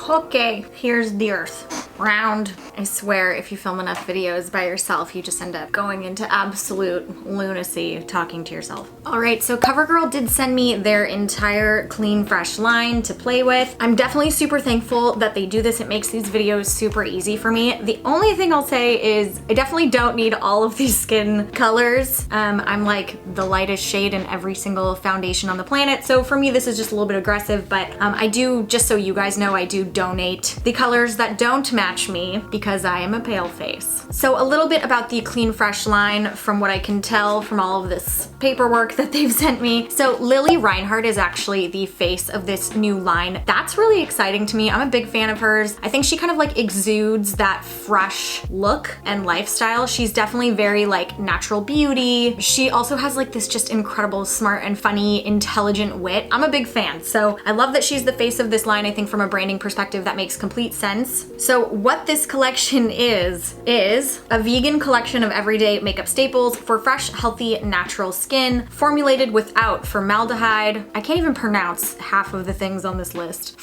Okay, here's the earth. Round. I swear, if you film enough videos by yourself, you just end up going into absolute lunacy talking to yourself. All right, so Covergirl did send me their entire Clean Fresh line to play with. I'm definitely super thankful that they do this. It makes these videos super easy for me. The only thing I'll say is I definitely don't need all of these skin colors. I'm like the lightest shade in every single foundation on the planet. So for me, this is just a little bit aggressive, but I do, just so you guys know, I do donate the colors that don't match me because I am a pale face. So a little bit about the Clean Fresh line from what I can tell from all of this paperwork that they've sent me. So Lily Reinhardt is actually the face of this new line. That's really exciting to me. I'm a big fan of hers. I think she kind of like exudes that fresh look and lifestyle. She's definitely very like natural beauty. She also has like this just incredible, smart and funny, intelligent wit. I'm a big fan. So I love that she's the face of this line. I think from a branding perspective, that makes complete sense. So what this collection is a vegan collection of everyday makeup staples for fresh, healthy, natural skin, formulated without formaldehyde. I can't even pronounce half of the things on this list.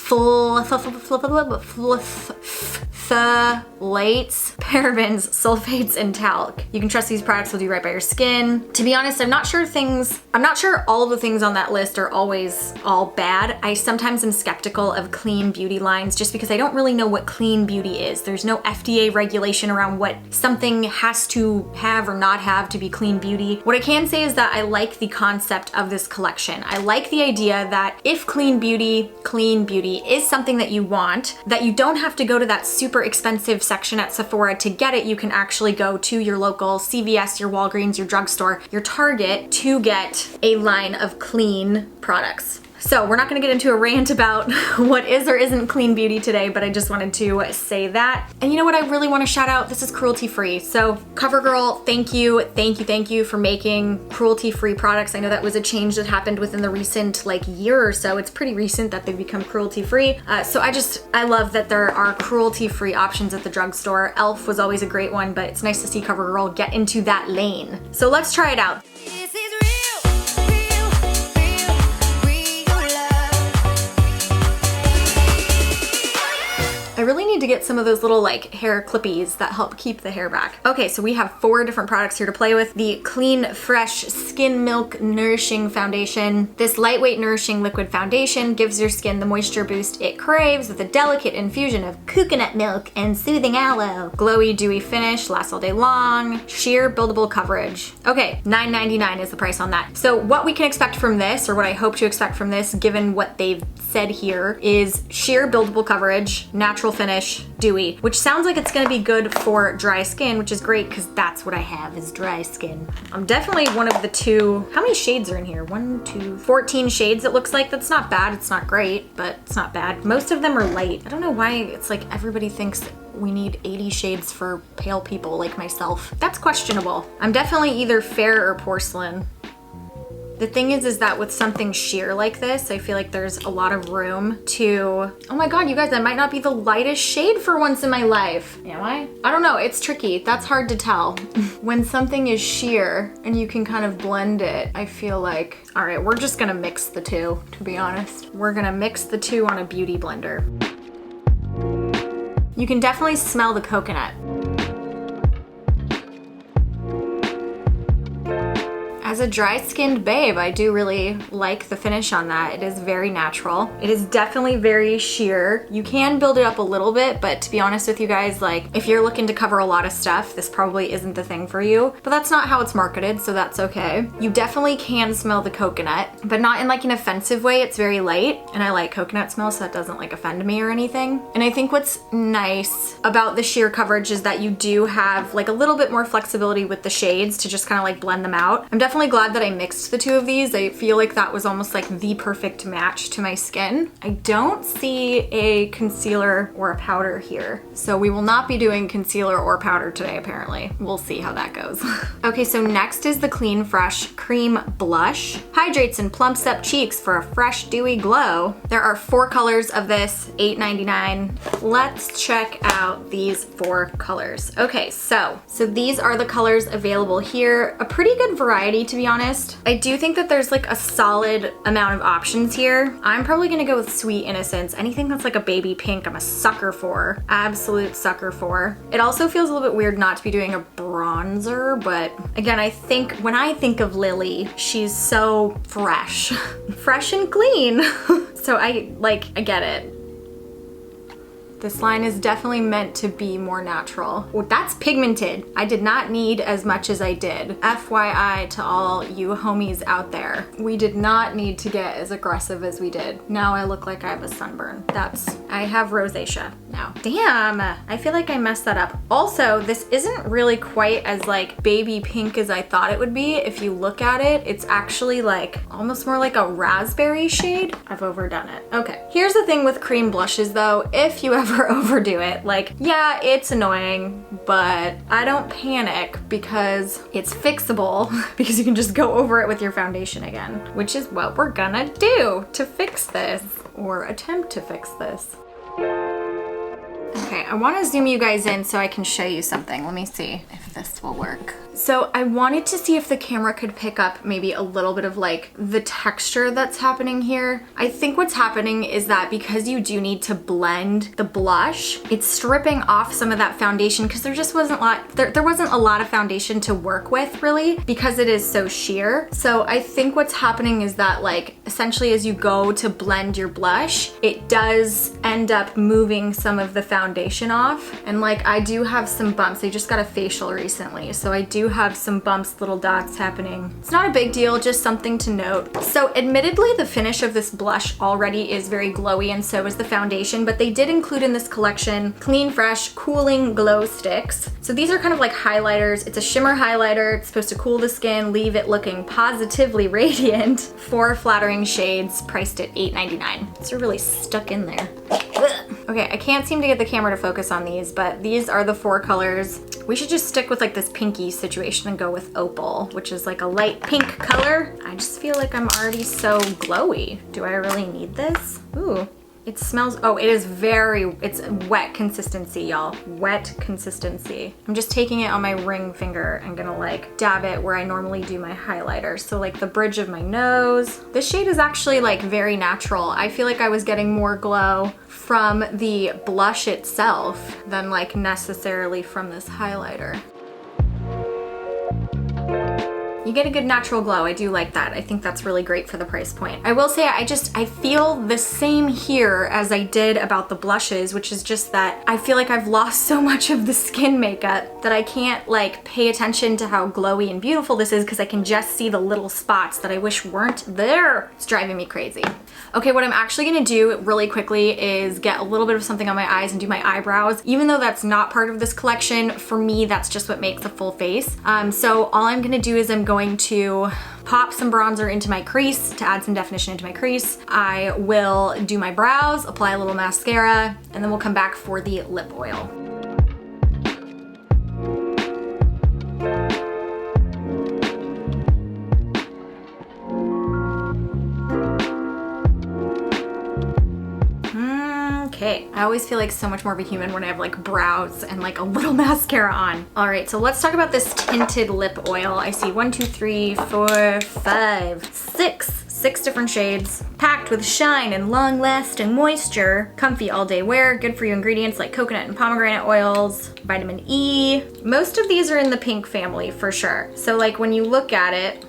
Phthalates, parabens, sulfates, and talc. You can trust these products will do right by your skin. To be honest, I'm not sure all of the things on that list are always all bad. I sometimes am skeptical of clean beauty lines just because I don't really know what clean beauty is. There's no FDA regulation around what something has to have or not have to be clean beauty. What I can say is that I like the concept of this collection. I like the idea that if clean beauty is something that you want, that you don't have to go to that super expensive section at Sephora to get it. You can actually go to your local CVS, your Walgreens, your drugstore, your Target to get a line of clean products. So we're not gonna get into a rant about what is or isn't clean beauty today, but I just wanted to say that. And you know what I really wanna shout out? This is cruelty-free. So Covergirl, thank you for making cruelty-free products. I know that was a change that happened within the recent like year or so. It's pretty recent that they've become cruelty-free. So I love that there are cruelty-free options at the drugstore. Elf was always a great one, but it's nice to see Covergirl get into that lane. So let's try it out. I really need to get some of those little like hair clippies that help keep the hair back. Okay, so we have 4 different products here to play with. The Clean Fresh Skin Milk Nourishing Foundation. This lightweight nourishing liquid foundation gives your skin the moisture boost it craves with a delicate infusion of coconut milk and soothing aloe. Glowy, dewy finish, lasts all day long. Sheer buildable coverage. Okay, $9.99 is the price on that. So what we can expect from this, or what I hope to expect from this, given what they've said here, is sheer buildable coverage, natural finish, dewy, which sounds like it's gonna be good for dry skin, which is great because that's what I have is dry skin. I'm definitely one of the 2, how many shades are in here? 14 shades it looks like. That's not bad, it's not great, but it's not bad. Most of them are light. I don't know why it's like everybody thinks we need 80 shades for pale people like myself. That's questionable. I'm definitely either fair or porcelain. The thing is that with something sheer like this, I feel like there's a lot of room to, oh my God, you guys, I might not be the lightest shade for once in my life. Am I? I don't know, it's tricky. That's hard to tell. When something is sheer and you can kind of blend it, I feel like, all right, we're just gonna mix the 2, to be honest. We're gonna mix the 2 on a beauty blender. You can definitely smell the coconut. As a dry-skinned babe, I do really like the finish on that. It is very natural. It is definitely very sheer. You can build it up a little bit, but to be honest with you guys, like if you're looking to cover a lot of stuff, this probably isn't the thing for you, but that's not how it's marketed, so that's okay. You definitely can smell the coconut, but not in like an offensive way. It's very light, and I like coconut smell, so that doesn't like offend me or anything. And I think what's nice about the sheer coverage is that you do have like a little bit more flexibility with the shades to just kind of like blend them out. I'm definitely glad that I mixed the 2 of these. I feel like that was almost like the perfect match to my skin. I don't see a concealer or a powder here, so we will not be doing concealer or powder today apparently. We'll see how that goes. Okay, so next is the Clean Fresh Cream Blush. Hydrates and plumps up cheeks for a fresh, dewy glow. There are 4 colors of this, $8.99. Let's check out these 4 colors. Okay, so these are the colors available here. A pretty good variety, to to be honest. I do think that there's like a solid amount of options here. I'm probably gonna go with Sweet Innocence. Anything that's like a baby pink, I'm a sucker for. Absolute sucker for. It also feels a little bit weird not to be doing a bronzer, but again, I think when I think of Lily, she's so fresh. Fresh and clean. So I get it. This line is definitely meant to be more natural. Oh, that's pigmented. I did not need as much as I did. FYI to all you homies out there. We did not need to get as aggressive as we did. Now I look like I have a sunburn. I have rosacea now. Damn, I feel like I messed that up. Also, this isn't really quite as like baby pink as I thought it would be. If you look at it, it's actually like almost more like a raspberry shade. I've overdone it. Okay, here's the thing with cream blushes though. If you ever overdo it, like, yeah, it's annoying, but I don't panic because it's fixable because you can just go over it with your foundation again, which is what we're gonna do to fix this, or attempt to fix this. Okay, I want to zoom you guys in so I can show you something. Let me see if this will work. So I wanted to see if the camera could pick up maybe a little bit of like the texture that's happening here. I think what's happening is that because you do need to blend the blush, it's stripping off some of that foundation because there just wasn't there wasn't a lot of foundation to work with really because it is so sheer. So I think what's happening is that like essentially as you go to blend your blush, it does end up moving some of the foundation off. And like I do have some bumps. I just got a facial recently, so I do have some bumps, little dots happening. It's not a big deal, just something to note. So admittedly, the finish of this blush already is very glowy and so is the foundation, but they did include in this collection Clean Fresh Cooling Glow Sticks. So these are kind of like highlighters. It's a shimmer highlighter. It's supposed to cool the skin, leave it looking positively radiant. 4 flattering shades, priced at $8.99. These are really stuck in there. Okay, I can't seem to get the camera to focus on these, but these are the 4 colors. We should just stick with like this pinky situation and go with Opal, which is like a light pink color. I just feel like I'm already so glowy. Do I really need this? Ooh. It smells, oh, it is it's wet consistency, y'all. Wet consistency. I'm just taking it on my ring finger and gonna like dab it where I normally do my highlighter. So like the bridge of my nose. This shade is actually like very natural. I feel like I was getting more glow from the blush itself than like necessarily from this highlighter. You get a good natural glow. I do like that. I think that's really great for the price point. I will say I feel the same here as I did about the blushes, which is just that I feel like I've lost so much of the skin makeup that I can't like pay attention to how glowy and beautiful this is because I can just see the little spots that I wish weren't there. It's driving me crazy. Okay, what I'm actually gonna do really quickly is get a little bit of something on my eyes and do my eyebrows. Even though that's not part of this collection, for me, that's just what makes a full face. So all I'm gonna do is I'm going to pop some bronzer into my crease to add some definition into my crease. I will do my brows, apply a little mascara, and then we'll come back for the lip oil. Okay, I always feel like so much more of a human when I have like brows and like a little mascara on. All right, so let's talk about this tinted lip oil. I see 1, 2, 3, 4, 5, 6 different shades, packed with shine and long-lasting moisture, comfy all-day wear, good for you ingredients like coconut and pomegranate oils, vitamin E. Most of these are in the pink family for sure. So like when you look at it,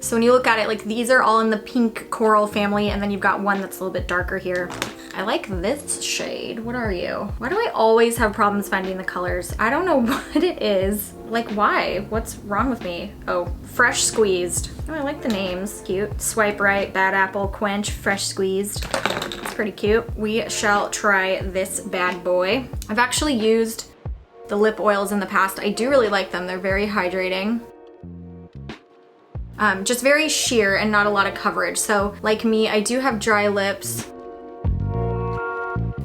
like these are all in the pink coral family, and then you've got one that's a little bit darker here. I like this shade. What are you? Why do I always have problems finding the colors? I don't know what it is. Like why? What's wrong with me? Oh, Fresh Squeezed. Oh, I like the names. Cute. Swipe Right, Bad Apple, Quench, Fresh Squeezed. It's pretty cute. We shall try this bad boy. I've actually used the lip oils in the past. I do really like them. They're very hydrating. Just very sheer and not a lot of coverage. So like me, I do have dry lips.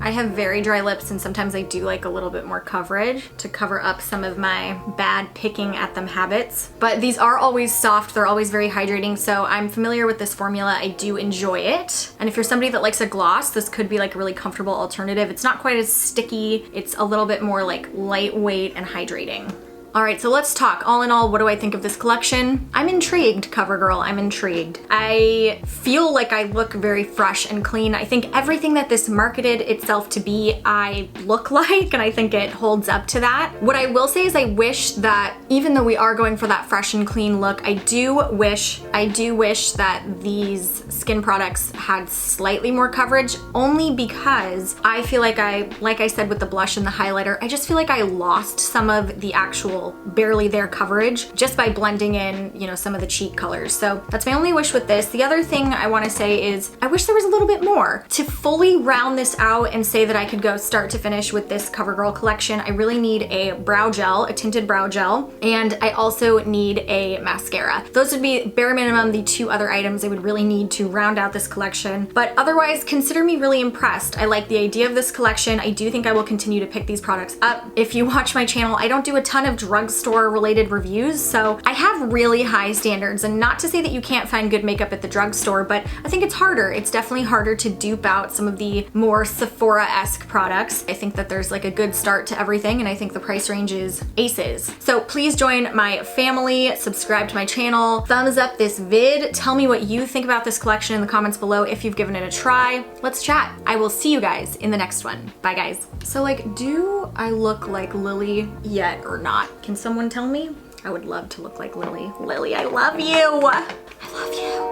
I have very dry lips and sometimes I do like a little bit more coverage to cover up some of my bad picking at them habits. But these are always soft, they're always very hydrating, so I'm familiar with this formula. I do enjoy it. And if you're somebody that likes a gloss, this could be like a really comfortable alternative. It's not quite as sticky, it's a little bit more like lightweight and hydrating. All right, so let's talk. All in all, what do I think of this collection? I'm intrigued, CoverGirl, I'm intrigued. I feel like I look very fresh and clean. I think everything that this marketed itself to be, I look like, and I think it holds up to that. What I will say is I wish that, even though we are going for that fresh and clean look, I do wish that these skin products had slightly more coverage, only because I feel like I said with the blush and the highlighter, I just feel like I lost some of the actual barely there coverage just by blending in, you know, some of the cheek colors. So that's my only wish with this. The other thing I want to say is I wish there was a little bit more. To fully round this out and say that I could go start to finish with this CoverGirl collection, I really need a brow gel, a tinted brow gel, and I also need a mascara. Those would be bare minimum the two other items I would really need to round out this collection. But otherwise, consider me really impressed. I like the idea of this collection. I do think I will continue to pick these products up. If you watch my channel, I don't do a ton of drugstore related reviews, so I have really high standards, and not to say that you can't find good makeup at the drugstore, but I think it's harder. It's definitely harder to dupe out some of the more Sephora-esque products. I think that there's like a good start to everything, and I think the price range is aces. So please join my family, subscribe to my channel, thumbs up this vid, tell me what you think about this collection in the comments below if you've given it a try. Let's chat. I will see you guys in the next one. Bye guys. So like, do I look like Lily yet or not? Can someone tell me? I would love to look like Lily. Lily, I love you. I love you.